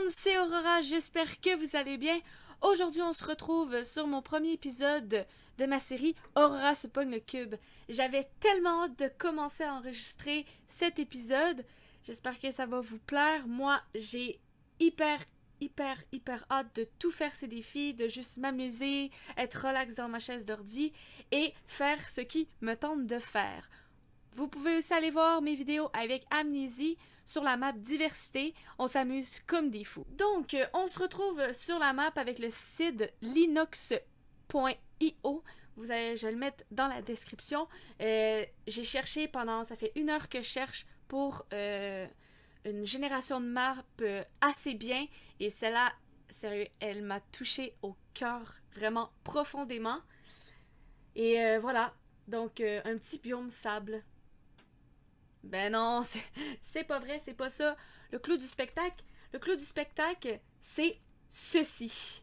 monde, c'est Aurora, j'espère que vous allez bien. Aujourd'hui, on se retrouve sur mon premier épisode de ma série Aurora se pogne le cube. J'avais tellement hâte de commencer à enregistrer cet épisode. J'espère que ça va vous plaire. Moi, j'ai hyper hâte de tout faire ces défis, de juste m'amuser, être relax dans ma chaise d'ordi et faire ce qui me tente de faire. Vous pouvez aussi aller voir mes vidéos avec Amnésie sur la map Diversité. On s'amuse comme des fous. Donc, on se retrouve sur la map avec le site Linux.io. Je vais le mettre dans la description. J'ai cherché ça fait 1 heure que je cherche pour une génération de map assez bien. Et celle-là, sérieux, elle m'a touché au cœur vraiment profondément. Et voilà, donc un petit biome sable. Ben non, c'est pas vrai, c'est pas ça. Le clou du spectacle, c'est ceci.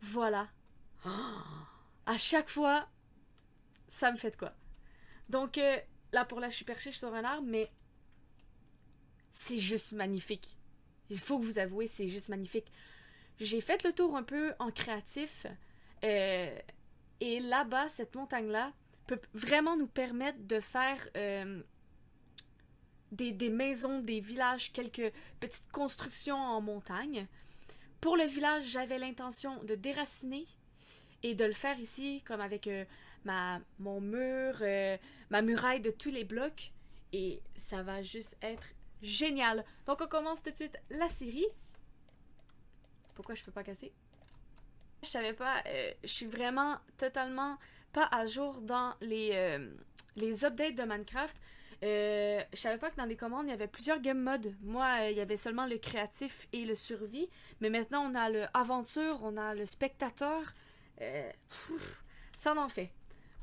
Voilà. Oh, à chaque fois, ça me fait de quoi. Donc là pour là, je suis perchée sur un arbre, mais c'est juste magnifique. Il faut que vous avouez, c'est juste magnifique. J'ai fait le tour un peu en créatif. Et là-bas, cette montagne-là peut vraiment nous permettre de faire des maisons, des villages, quelques petites constructions en montagne. Pour le village, j'avais l'intention de déraciner et de le faire ici, comme avec mon mur, ma muraille de tous les blocs. Et ça va juste être génial. Donc on commence tout de suite la série. Pourquoi je peux pas casser? Je savais pas, je suis vraiment totalement pas à jour dans les updates de Minecraft. Je savais pas que dans les commandes, il y avait plusieurs game modes. Moi, il y avait seulement le créatif et le survie. Mais maintenant, on a le aventure, on a le spectateur. Ça en fait.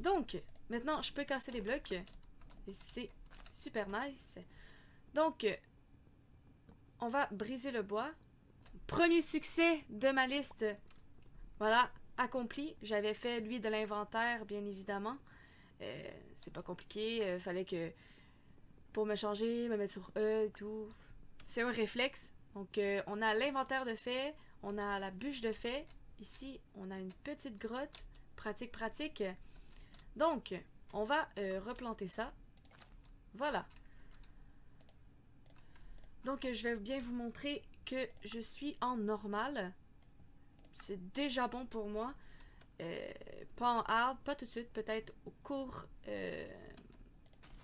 Donc, maintenant, je peux casser les blocs. Et c'est super nice. Donc, on va briser le bois. Premier succès de ma liste. Voilà, accompli. J'avais fait, lui, de l'inventaire, bien évidemment. C'est pas compliqué. Fallait que, pour me changer, me mettre sur E et tout. C'est un réflexe. Donc, on a l'inventaire de fait. On a la bûche de fait. Ici, on a une petite grotte. Pratique. Donc, on va replanter ça. Voilà. Donc, je vais bien vous montrer que je suis en normal. C'est déjà bon pour moi. Pas en hard, pas tout de suite, peut-être au cours...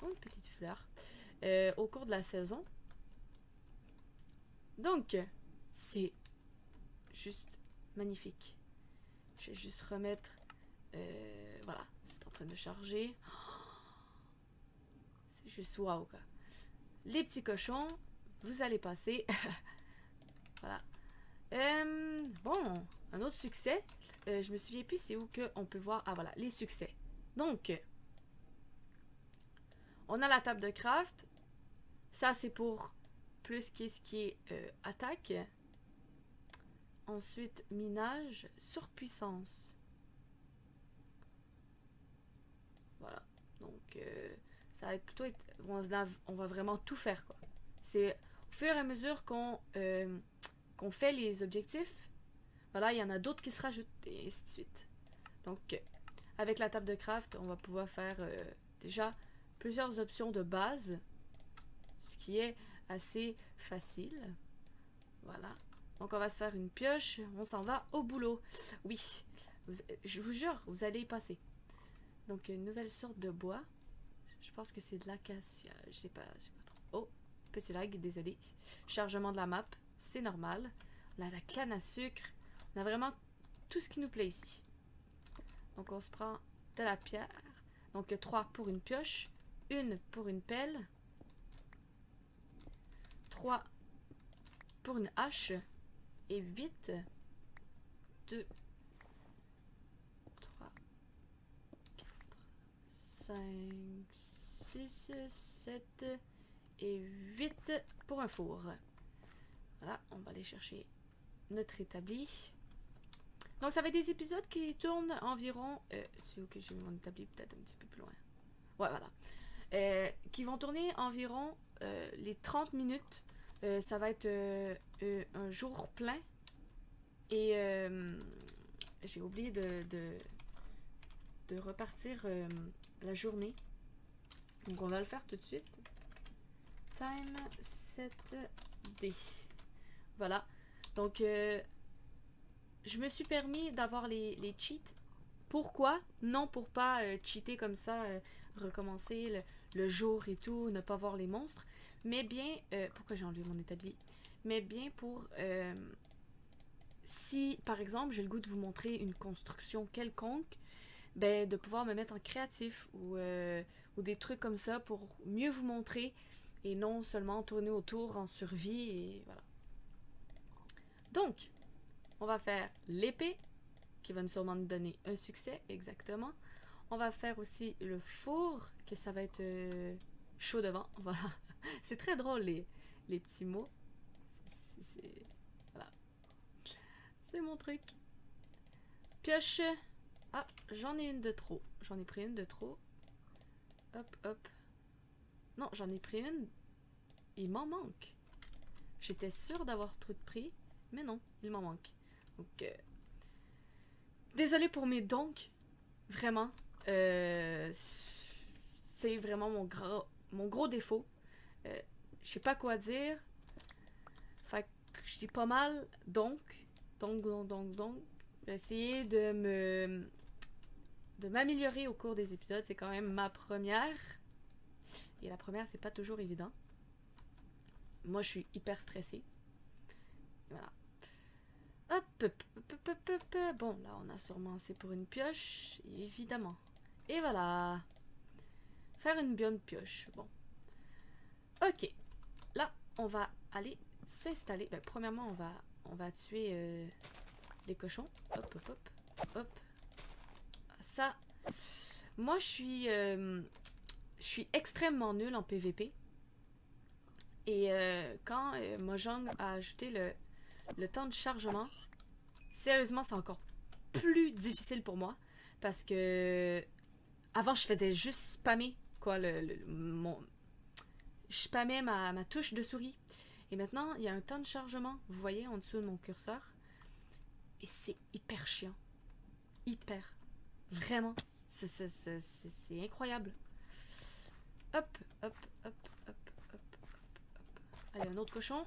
Oh, une petite fleur. Au cours de la saison. Donc, c'est juste magnifique. Je vais juste remettre... voilà, c'est en train de charger. C'est juste wow, quoi. Les petits cochons, vous allez passer. Voilà. Bon, un autre succès. Je me souviens plus c'est où qu'on peut voir. Ah voilà, les succès. Donc, on a la table de craft. Ça, c'est pour plus qu'est-ce qui est attaque. Ensuite, minage, surpuissance. Voilà. Donc, ça va être plutôt... on va vraiment tout faire, quoi. C'est au fur et à mesure qu'on fait les objectifs. Voilà, il y en a d'autres qui se rajoutent et ainsi de suite. Donc, avec la table de craft, on va pouvoir faire déjà plusieurs options de base, ce qui est assez facile. Voilà. Donc, on va se faire une pioche. On s'en va au boulot. Oui, je vous jure, vous allez y passer. Donc, une nouvelle sorte de bois. Je pense que c'est de l'acacia. Je sais pas trop. Oh, petit lag, désolé. Chargement de la map, c'est normal. On a la canne à sucre. On a vraiment tout ce qui nous plaît ici. Donc on se prend de la pierre. Donc 3 pour une pioche. 1 pour une pelle. 3 pour une hache. Et 8. 2. 3. 4. 5. 6. 7. Et 8 pour un four. Voilà, on va aller chercher notre établi. Donc, ça va être des épisodes qui tournent environ... c'est où que j'ai mis mon établi? Peut-être un petit peu plus loin. Ouais, voilà. Qui vont tourner environ les 30 minutes. Ça va être un jour plein. Et j'ai oublié de repartir la journée. Donc on va le faire tout de suite. Time set day. Voilà. Donc je me suis permis d'avoir les cheats. Pourquoi? Non, pour pas cheater comme ça, recommencer le jour et tout, ne pas voir les monstres. Mais bien, pourquoi j'ai enlevé mon établi? Mais bien pour si, par exemple, j'ai le goût de vous montrer une construction quelconque, ben, de pouvoir me mettre en créatif ou des trucs comme ça pour mieux vous montrer et non seulement tourner autour en survie et voilà. Donc, on va faire l'épée qui va sûrement nous donner un succès, exactement. On va faire aussi le four, que ça va être chaud devant. Voilà. C'est très drôle les petits mots. Voilà. C'est mon truc. Pioche. Ah, j'en ai une de trop. J'en ai pris une de trop. Hop, hop. Non, j'en ai pris une. Il m'en manque. J'étais sûre d'avoir trop de prix, mais non, il m'en manque. Donc, désolée pour mes donks. Vraiment. C'est vraiment mon gros défaut. Je sais pas quoi dire. Fait que je dis pas mal donc. J'ai essayé de m'améliorer au cours des épisodes. C'est quand même ma première. Et la première, c'est pas toujours évident. Moi, je suis hyper stressée. Voilà. Hop, hop, hop, hop, hop, hop. Bon, là, on a sûrement assez pour une pioche. Évidemment. Et voilà. Faire une bonne pioche. Bon. Ok. Là, on va aller s'installer. Ben, premièrement, on va tuer les cochons. Hop, hop, hop. Hop. Ça. Moi, je suis extrêmement nulle en PVP. Et quand Mojang a ajouté le temps de chargement, sérieusement, c'est encore plus difficile pour moi. Parce que avant, je faisais juste spammer quoi, je spammais ma touche de souris. Et maintenant, il y a un temps de chargement, vous voyez, en dessous de mon curseur. Et c'est hyper chiant. Hyper. Vraiment. C'est incroyable. Hop, hop, hop, hop, hop, hop, hop. Allez, un autre cochon.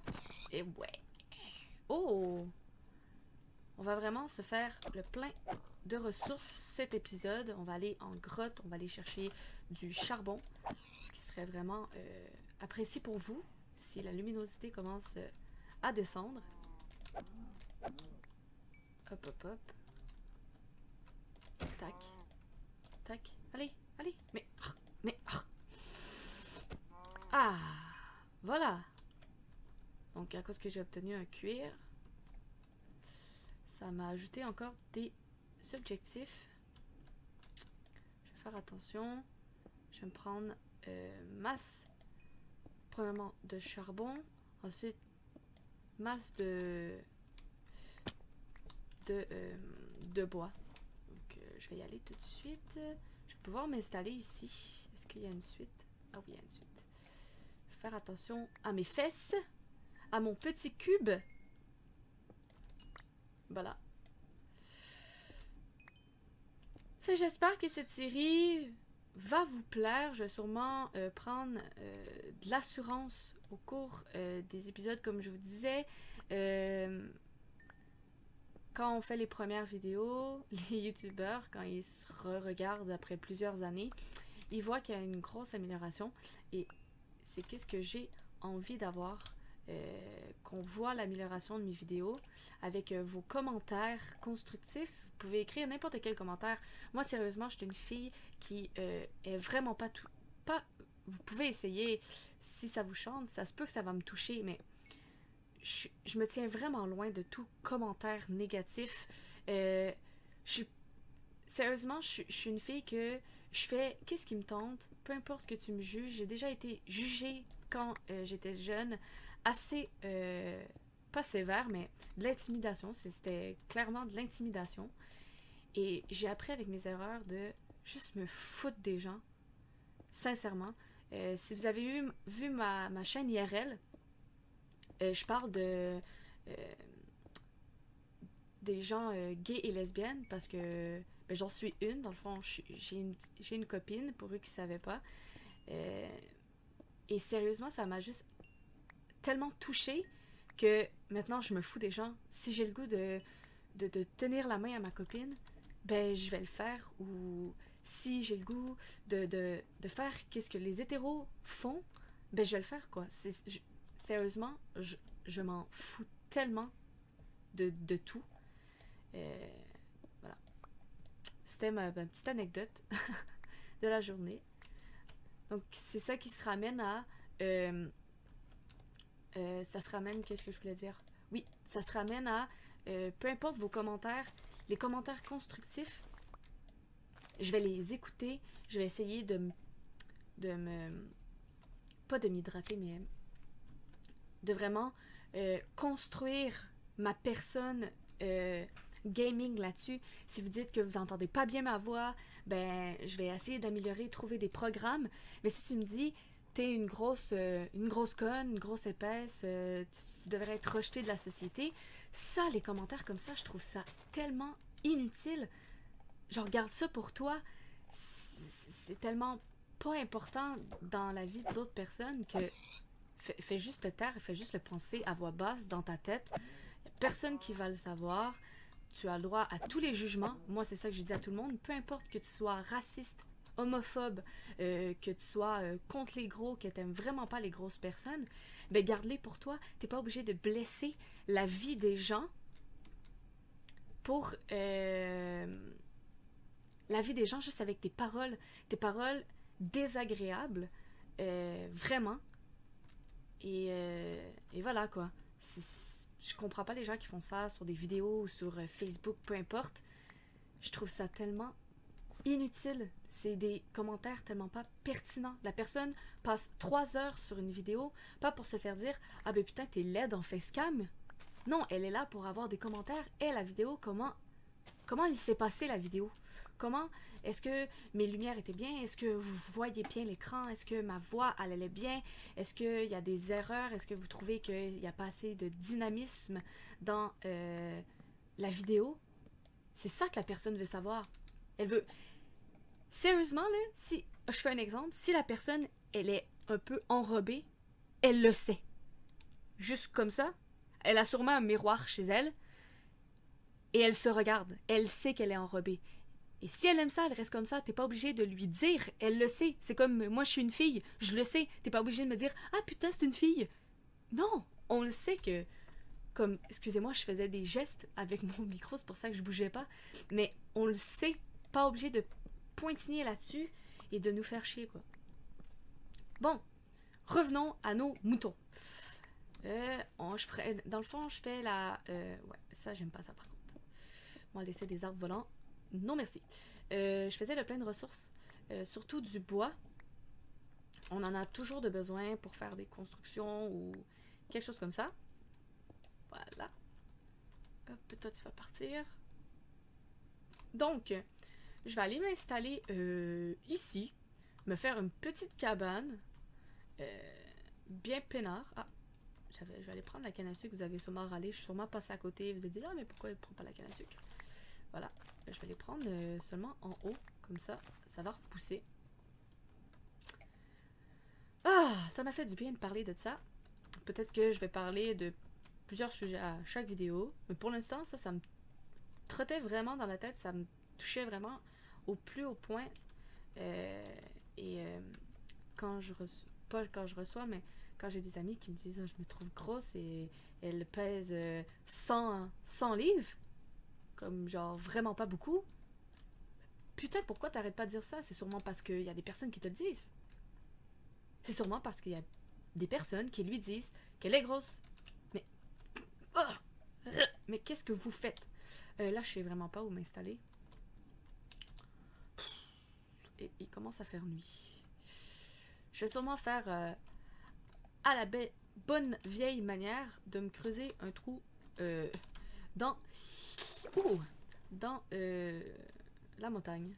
Et ouais. Oh! On va vraiment se faire le plein de ressources cet épisode. On va aller en grotte, on va aller chercher du charbon. Ce qui serait vraiment apprécié pour vous si la luminosité commence à descendre. Hop, hop, hop. Tac. Tac. Allez, allez. Mais. Ah! Voilà. Donc, à cause que j'ai obtenu un cuir, ça m'a ajouté encore des objectifs. Je vais faire attention. Je vais me prendre masse, premièrement, de charbon. Ensuite, masse de bois. Donc, je vais y aller tout de suite. Je vais pouvoir m'installer ici. Est-ce qu'il y a une suite? Ah oui, il y a une suite. Je vais faire attention à mes fesses, à mon petit cube. Voilà. J'espère que cette série va vous plaire. Je vais sûrement prendre de l'assurance au cours des épisodes, comme je vous disais. Quand on fait les premières vidéos, les youtubeurs, quand ils se regardent après plusieurs années, ils voient qu'il y a une grosse amélioration. Et c'est qu'est-ce que j'ai envie d'avoir. Qu'on voit l'amélioration de mes vidéos avec vos commentaires constructifs. Vous pouvez écrire n'importe quel commentaire. Moi, sérieusement, je suis une fille qui est vraiment pas tout. Vous pouvez essayer si ça vous chante. Ça se peut que ça va me toucher, mais je me tiens vraiment loin de tout commentaire négatif. Sérieusement, je suis une fille que je fais qu'est-ce qui me tente, peu importe que tu me juges. J'ai déjà été jugée quand j'étais jeune, assez, pas sévère, mais de l'intimidation. C'était clairement de l'intimidation. Et j'ai appris avec mes erreurs de juste me foutre des gens, sincèrement. Si vous avez vu ma chaîne IRL, Je parle de des gens gays et lesbiennes parce que ben, j'en suis une, dans le fond, j'ai une copine, pour eux qui ne savaient pas. Euh, et sérieusement, ça m'a juste tellement touchée que maintenant, je me fous des gens. Si j'ai le goût de tenir la main à ma copine, ben je vais le faire. Ou si j'ai le goût de faire qu'est-ce que les hétéros font, ben je vais le faire, quoi. Sérieusement, je m'en fous tellement de tout. Euh, voilà. C'était ma petite anecdote de la journée. Donc, c'est ça qui se ramène à... euh, ça se ramène... Qu'est-ce que je voulais dire? Oui, ça se ramène à... peu importe vos commentaires, les commentaires constructifs, je vais les écouter. Je vais essayer de me... Pas de m'hydrater, mais de vraiment construire ma personne gaming là-dessus. Si vous dites que vous entendez pas bien ma voix, ben je vais essayer d'améliorer, trouver des programmes. Mais si tu me dis t'es une grosse conne, une grosse épaisse, tu devrais être rejeté de la société, ça, les commentaires comme ça, je trouve ça tellement inutile. Je regarde ça pour toi, c'est tellement pas important dans la vie d'autres personnes que fais juste le taire, fais juste le penser à voix basse dans ta tête. Personne qui va le savoir. Tu as le droit à tous les jugements. Moi, c'est ça que je dis à tout le monde. Peu importe que tu sois raciste, homophobe, que tu sois contre les gros, que tu n'aimes vraiment pas les grosses personnes, ben garde-les pour toi. Tu n'es pas obligé de blesser la vie des gens pour la vie des gens juste avec tes paroles désagréables, vraiment. Et voilà quoi. Je comprends pas les gens qui font ça sur des vidéos ou sur Facebook, peu importe. Je trouve ça tellement inutile. C'est des commentaires tellement pas pertinents. La personne passe 3 heures sur une vidéo, pas pour se faire dire « Ah ben putain, t'es laide en facecam ». Non, elle est là pour avoir des commentaires. Et la vidéo, comment il s'est passé la vidéo? Comment est-ce que mes lumières étaient bien? Est-ce que vous voyez bien l'écran? Est-ce que ma voix elle allait bien? Est-ce qu'il y a des erreurs? Est-ce que vous trouvez qu'il n'y a pas assez de dynamisme dans la vidéo? C'est ça que la personne veut savoir. Elle veut... Sérieusement, là, si je fais un exemple, si la personne, elle est un peu enrobée, elle le sait. Juste comme ça, elle a sûrement un miroir chez elle et elle se regarde. Elle sait qu'elle est enrobée. Et si elle aime ça, elle reste comme ça. T'es pas obligé de lui dire. Elle le sait. C'est comme moi, je suis une fille. Je le sais. T'es pas obligé de me dire ah putain, c'est une fille. Non, on le sait que. Comme, excusez-moi, je faisais des gestes avec mon micro, c'est pour ça que je bougeais pas. Mais on le sait. Pas obligé de pointiller là-dessus et de nous faire chier, quoi. Bon, revenons à nos moutons. Dans le fond, je fais la. Ouais, ça, j'aime pas ça par contre. On va laisser des arbres volants. Non, merci. Je faisais le plein de ressources, surtout du bois. On en a toujours de besoin pour faire des constructions ou quelque chose comme ça. Voilà. Hop, toi, tu vas partir. Donc, je vais aller m'installer ici, me faire une petite cabane, bien peinard. Ah, je vais aller prendre la canne à sucre. Vous avez sûrement râlé, je suis sûrement passé à côté. Vous avez dit, ah, mais pourquoi elle ne prend pas la canne à sucre? Voilà. Je vais les prendre seulement en haut, comme ça va repousser. Ah, ça m'a fait du bien de parler de ça. Peut-être que je vais parler de plusieurs sujets à chaque vidéo, mais pour l'instant, ça me trottait vraiment dans la tête, ça me touchait vraiment au plus haut point. Quand je reçois, pas quand je reçois, mais quand j'ai des amis qui me disent je me trouve grosse et elle pèse 100 livres, comme genre vraiment pas beaucoup. Putain, pourquoi t'arrêtes pas de dire ça? C'est sûrement parce qu'il y a des personnes qui te le disent. C'est sûrement parce qu'il y a des personnes qui lui disent qu'elle est grosse. Mais... Oh! Mais qu'est-ce que vous faites? Là, je sais vraiment pas où m'installer. Et il commence à faire nuit. Je vais sûrement faire à la bonne vieille manière de me creuser un trou dans... dans la montagne.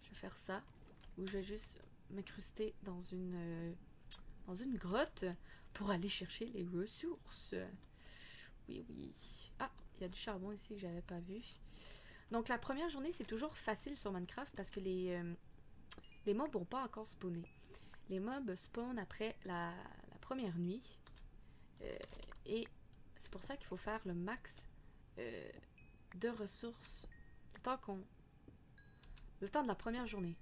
Je vais faire ça. Ou je vais juste m'incruster dans une grotte pour aller chercher les ressources. Oui, oui. Ah, il y a du charbon ici que j'avais pas vu. Donc la première journée, c'est toujours facile sur Minecraft parce que les mobs n'ont pas encore spawné. Les mobs spawnent après la première nuit. Et c'est pour ça qu'il faut faire le max de ressources le temps de la première journée.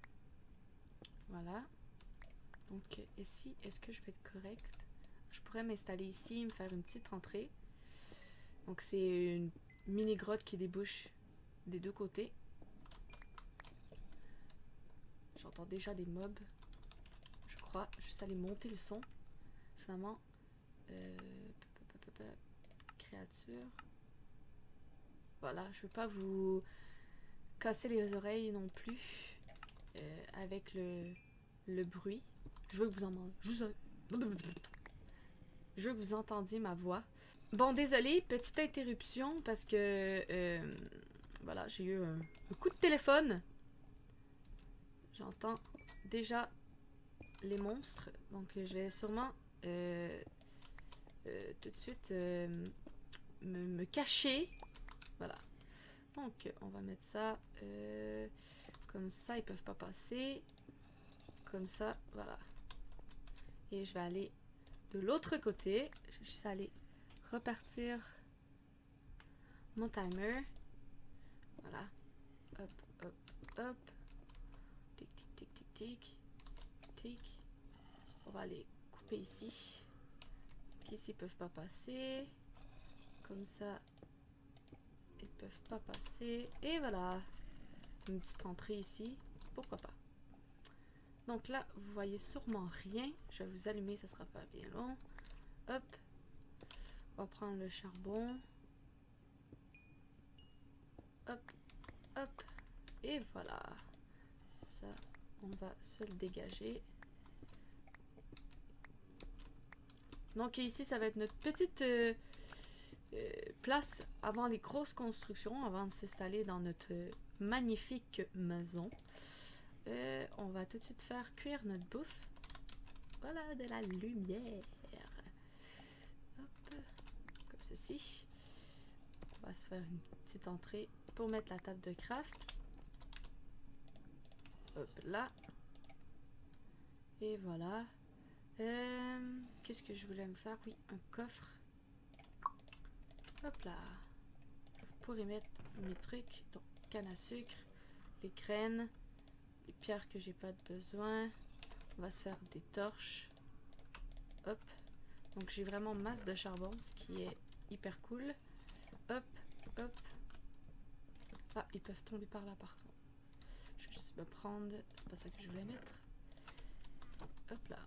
Voilà. Donc ici, est-ce que je vais être correct? Je pourrais m'installer ici, me faire une petite entrée. Donc c'est une mini grotte qui débouche des deux côtés. J'entends déjà des mobs. Je crois. Juste aller monter le son. Finalement. Créature. Voilà, je veux pas vous casser les oreilles non plus avec le bruit. Je veux que vous entendiez ma voix. Bon, désolé, petite interruption parce que voilà, j'ai eu un coup de téléphone. J'entends déjà les monstres, donc je vais sûrement tout de suite me cacher. Voilà. Donc, on va mettre ça comme ça, ils peuvent pas passer. Comme ça, voilà. Et je vais aller de l'autre côté. Je vais juste aller repartir mon timer. Voilà. Hop, hop, hop. Tic, tic, tic, tic, tic. Tic. On va aller couper ici. Ici, ils peuvent pas passer. Comme ça, ils peuvent pas passer. Et voilà. Une petite entrée ici. Pourquoi pas. Donc là, vous voyez sûrement rien. Je vais vous allumer, ça sera pas bien long. Hop. On va prendre le charbon. Hop. Hop. Et voilà. Ça, on va se le dégager. Donc ici, ça va être notre petite place avant les grosses constructions, avant de s'installer dans notre magnifique maison. On va tout de suite faire cuire notre bouffe. Voilà, de la lumière. Hop, comme ceci. On va se faire une petite entrée pour mettre la table de craft. Hop là. Et voilà. Qu'est-ce que je voulais me faire? Oui, un coffre. Hop là. Je pourrais mettre mes trucs. Donc, canne à sucre, les graines, les pierres que j'ai pas besoin. On va se faire des torches. Hop. Donc, j'ai vraiment masse de charbon, ce qui est hyper cool. Hop, hop. Ah, ils peuvent tomber par là, par contre. Je vais juste me prendre... C'est pas ça que je voulais mettre. Hop là.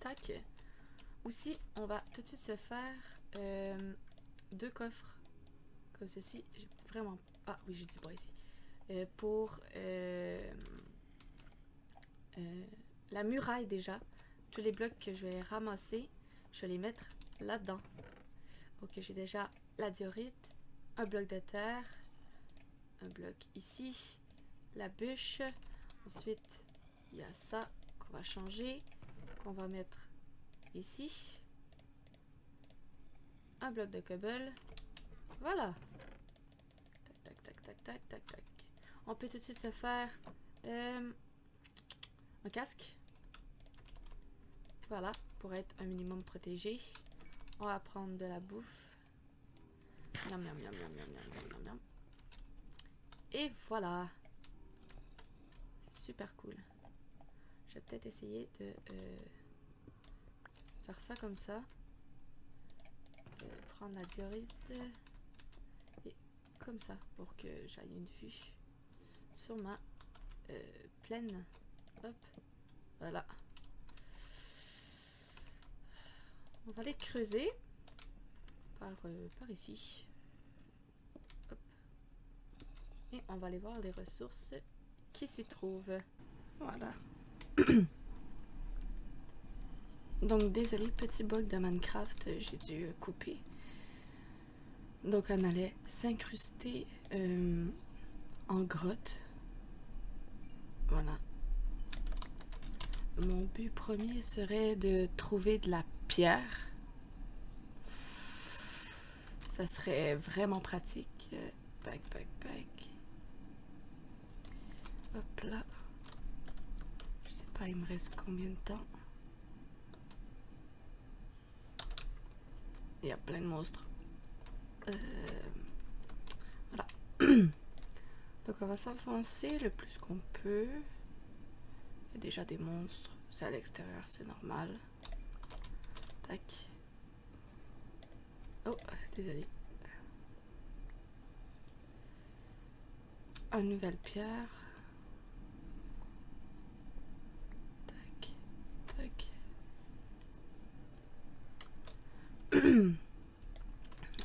Tac. Aussi, on va tout de suite se faire deux coffres. Comme ceci. J'ai vraiment... Ah oui, j'ai du bois ici. Pour la muraille déjà. Tous les blocs que je vais ramasser, je vais les mettre là-dedans. Ok, j'ai déjà la diorite, un bloc de terre, un bloc ici, la bûche. Ensuite, il y a ça qu'on va changer, qu'on va mettre ici. Un bloc de cobble. Voilà. Tac, tac, tac, tac, tac, tac, tac. On peut tout de suite se faire un casque. Voilà, pour être un minimum protégé. On va prendre de la bouffe. Miam, miam, miam, miam, miam, miam, miam, miam. Et voilà. C'est super cool. Je vais peut-être essayer de faire ça comme ça. Prendre la diorite. Et comme ça, pour que j'aille une vue sur ma plaine. Hop. Voilà. On va aller creuser par ici. Hop. Et on va aller voir les ressources qui s'y trouvent. Voilà. Donc désolé, petit bug de Minecraft, j'ai dû couper. Donc on allait s'incruster en grotte. Voilà. mon but premier serait de trouver de la pierre. Ça serait vraiment pratique. Pack. Hop là. Je sais pas, il me reste combien de temps. Il y a plein de monstres. Voilà. Donc on va s'enfoncer le plus qu'on peut. Il y a déjà des monstres. C'est à l'extérieur, c'est normal. Tac. Oh, désolé. Une nouvelle pierre. Tac.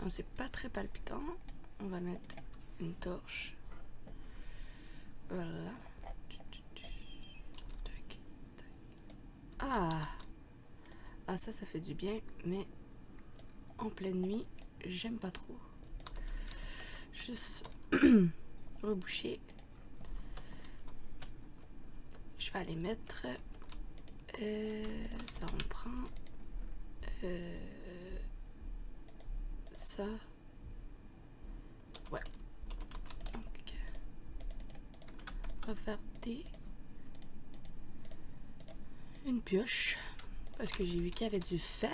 C'est pas très palpitant. On va mettre une torche. Voilà. Tac. Ah, ça fait du bien, mais en pleine nuit, j'aime pas trop. Juste reboucher. Je vais aller mettre ça, on prend ça. Ouais. Donc, on va faire une pioche parce que j'ai vu qu'il y avait du fer.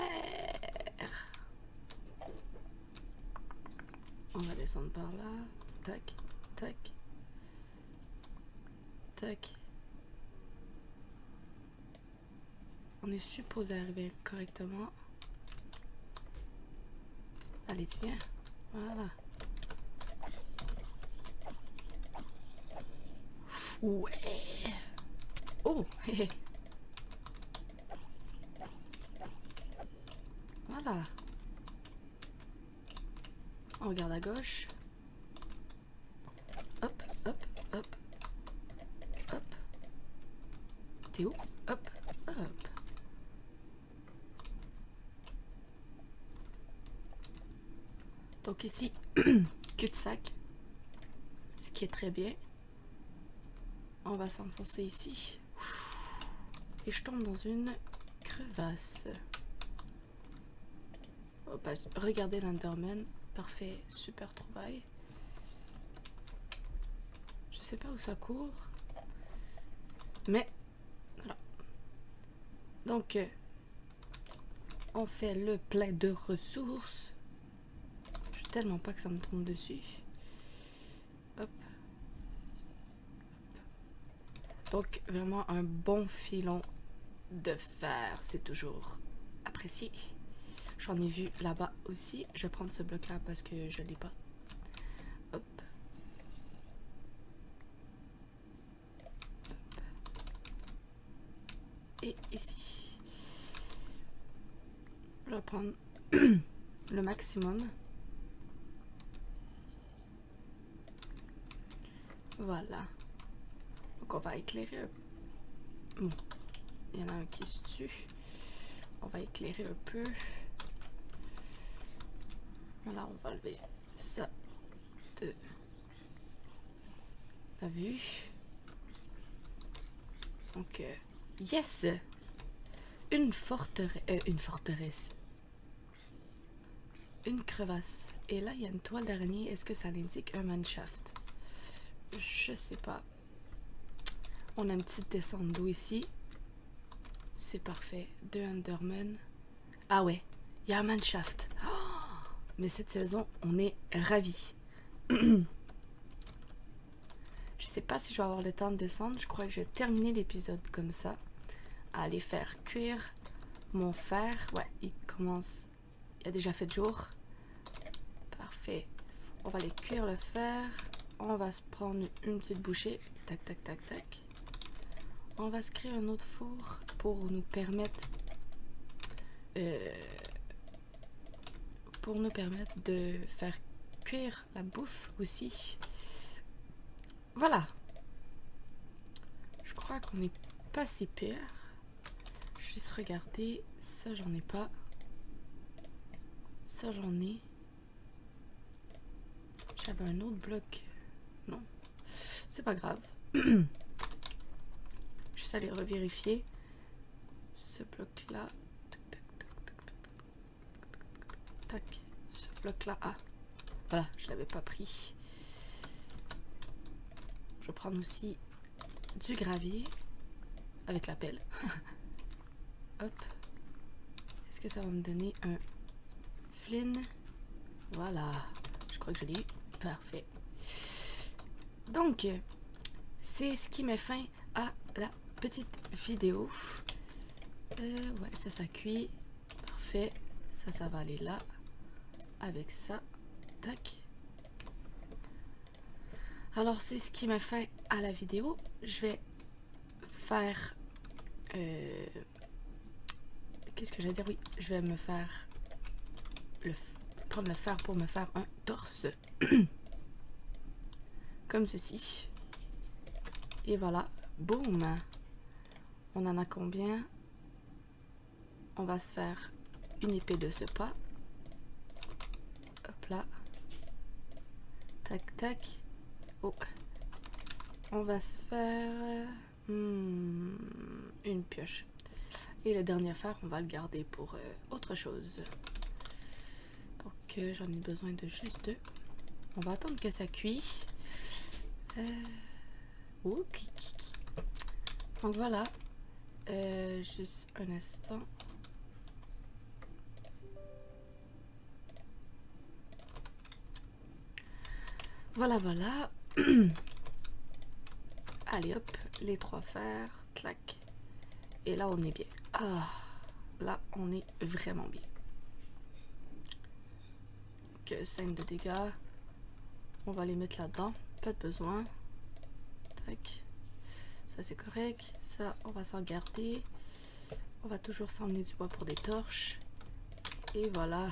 On va descendre par là. Tac. On est supposé arriver correctement. Allez, tu viens. Voilà. Ouais. Oh. Voilà. On regarde à gauche. Hop. T'es où? Hop. Donc ici, cul-de-sac. Ce qui est très bien. On va s'enfoncer ici. Et je tombe dans une crevasse. Oh, bah, regardez l'Enderman. Parfait, super trouvaille. Je sais pas où ça court. Mais, voilà. Donc, on fait le plein de ressources. Je veux tellement pas que ça me tombe dessus. Hop. Donc, vraiment un bon filon de fer. C'est toujours apprécié. J'en ai vu là-bas aussi. Je vais prendre ce bloc-là parce que je l'ai pas. Hop. Et ici. Je vais prendre le maximum. Voilà. Donc on va éclairer. Bon. Il y en a un qui se tue. On va éclairer un peu. Voilà, on va enlever ça de la vue. Donc, yes! Une forteresse. Une crevasse. Et là, il y a une toile d'araignée. Est-ce que ça l'indique un manshaft? Je sais pas. On a une petite descente d'eau ici. C'est parfait. 2 Endermen. Ah ouais, il y a un manshaft. Oh, mais cette saison, on est ravis. Je sais pas si je vais avoir le temps de descendre. Je crois que je vais terminer l'épisode comme ça. Aller faire cuire mon fer. Ouais, il commence. Il a déjà fait jour. Parfait. On va aller cuire le fer. On va se prendre une petite bouchée. Tac. On va se créer un autre four pour nous permettre de faire cuire la bouffe aussi. Voilà. Je crois qu'on n'est pas si pire. Juste regarder. Ça, j'en ai pas. Ça, j'en ai. J'avais un autre bloc. Non. C'est pas grave. Juste aller revérifier. ce bloc-là. Tac, ce bloc-là. Ah, voilà, je l'avais pas pris. Je vais prendre aussi du gravier avec la pelle. Hop. Est-ce que ça va me donner un flint? Voilà. Je crois que je l'ai eu. Parfait. Donc, c'est ce qui met fin à la petite vidéo. Ouais, ça cuit. Parfait. Ça va aller là. Avec ça. Tac. Alors, c'est ce qui met fin à la vidéo. Je vais faire... Qu'est-ce que j'allais dire? Oui, je vais me faire... prendre le fer pour me faire un torse. Comme ceci. Et voilà. Boum! On en a combien? On va se faire une épée de ce pas. Hop là. Tac, tac. Oh. On va se faire une pioche. Et le dernier fer, on va le garder pour autre chose. Donc, j'en ai besoin de juste deux. On va attendre que ça cuise. Ok. Donc voilà. Juste un instant. Voilà, voilà. Allez hop, les 3 fers, clac. Et là, on est bien. Ah, là, on est vraiment bien. Donc, 5 de dégâts. On va les mettre là-dedans. Pas de besoin. Tac. Ça, c'est correct. Ça, on va s'en garder. On va toujours s'emmener du bois pour des torches. Et voilà.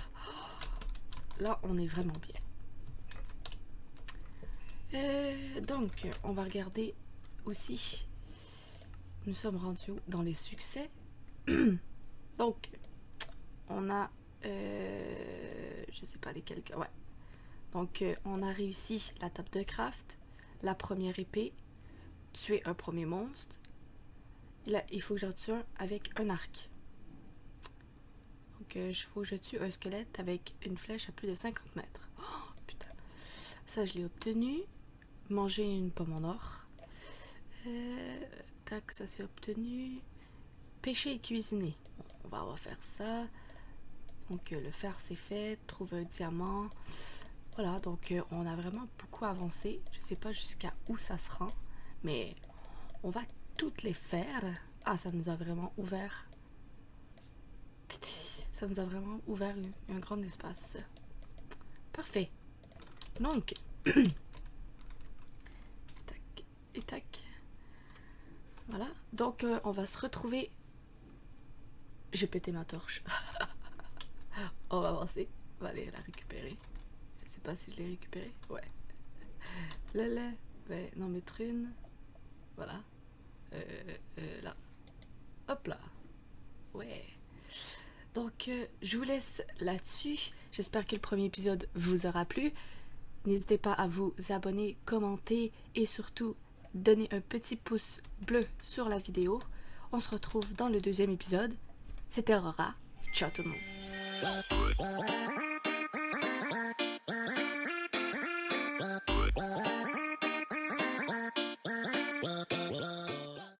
Là, on est vraiment bien. Donc, on va regarder aussi. Nous sommes rendus dans les succès. Donc, on a, je sais pas lesquels. Ouais. Donc, on a réussi la table de craft, la première épée, tuer un premier monstre. Là, il faut que j'en tue un avec un arc. Donc, il faut que je tue un squelette avec une flèche à plus de 50 mètres. Oh, putain. Ça, je l'ai obtenu. Manger une pomme en or. Tac, ça c'est obtenu. Pêcher et cuisiner. On va faire ça. Donc le fer c'est fait. Trouver un diamant. Voilà, donc on a vraiment beaucoup avancé. Je sais pas jusqu'à où ça se rend. Mais on va toutes les faire. Ah, ça nous a vraiment ouvert. Ça nous a vraiment ouvert un grand espace. Parfait. Donc... et tac. Voilà. Donc, on va se retrouver. J'ai pété ma torche. On va avancer. On va aller la récupérer. Je sais pas si je l'ai récupérée. Ouais. Le lait. Ouais, n'en mettre une. Voilà. Là. Hop là. Ouais. Donc, je vous laisse là-dessus. J'espère que le premier épisode vous aura plu. N'hésitez pas à vous abonner, commenter et surtout donner un petit pouce bleu sur la vidéo. On se retrouve dans le deuxième épisode. C'était Aurora. Ciao tout le monde.